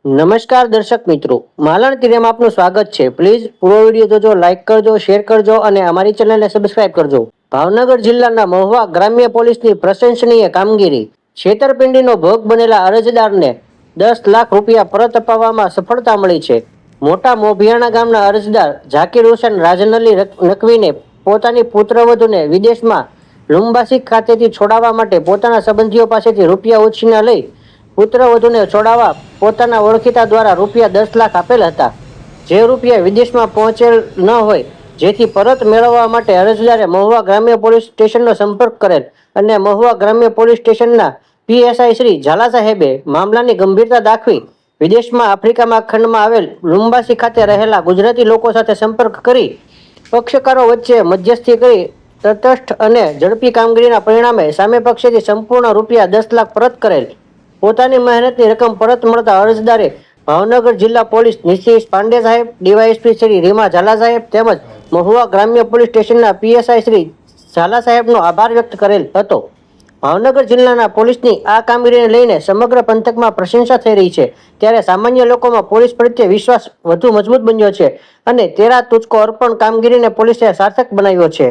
નમસ્કાર દર્શક મિત્રો, માલણ તિરેમાં આપનું સ્વાગત છે. પ્લીઝ પૂરો વિડીયો જોજો, લાઈક કરજો, શેર કરજો અને અમારી ચેનલને સબસ્ક્રાઇબ કરજો. ભાવનગર જિલ્લાના મહુવા ગ્રામ્ય પોલીસની પ્રશંસનીય કામગીરી. છેતરપિંડીનો ભોગ બનેલા અરજદારને 10 લાખ રૂપિયા પરત અપાવવામાં સફળતા મળી છે. મોટા મોભિયાણા ગામના અરજદાર ઝાકીર હુસેન રાજનલી નકવીને પોતાની પુત્રવધૂને વિદેશમાં લુંબાસી ખાતેથી છોડાવવા માટે પોતાના સંબંધીઓ પાસેથી રૂપિયા ઉછીના લઈ પુત્રવધૂને છોડાવવા પોતાના ઓળખીતા દ્વારા રૂપિયા 10 લાખ આપેલ હતા, જે રૂપિયા વિદેશમાં પહોંચેલ ન હોય, જેથી પરત મેળવવા માટે અરજદારે મહુવા ગ્રામ્ય પોલીસ સ્ટેશનનો સંપર્ક કરેલ અને મહુવા ગ્રામ્ય પોલીસ સ્ટેશનના PSI શ્રી ઝાલા સાહેબે મામલાની ગંભીરતા દાખવી વિદેશમાં આફ્રિકામાં ખંડમાં આવેલ લુંબાસી ખાતે રહેલા ગુજરાતી લોકો સાથે સંપર્ક કરી પક્ષકારો વચ્ચે મધ્યસ્થી કરી તટસ્થ અને ઝડપી કામગીરીના પરિણામે સામે પક્ષેથી સંપૂર્ણ રૂપિયા 10 લાખ પરત કરેલ. પોતાની મહેનતની રકમ પરત મળતા અરજદારે ભાવનગર જિલ્લા પોલીસ નિશિત પાંડે સાહેબ, ડીવાયએસપી શ્રી રીમા ઝાલા સાહેબ તેમજ મહુવા ગ્રામ્ય પોલીસ સ્ટેશનના PSI શ્રી ઝાલા સાહેબનો આભાર વ્યક્ત કરેલ હતો. ભાવનગર જિલ્લાના પોલીસની આ કામગીરીને લઈને સમગ્ર પંથકમાં પ્રશંસા થઈ રહી છે, ત્યારે સામાન્ય લોકોમાં પોલીસ પ્રત્યે વિશ્વાસ વધુ મજબૂત બન્યો છે અને તેરા તુચકો અર્પણ કામગીરીને પોલીસે સાર્થક બનાવ્યો છે.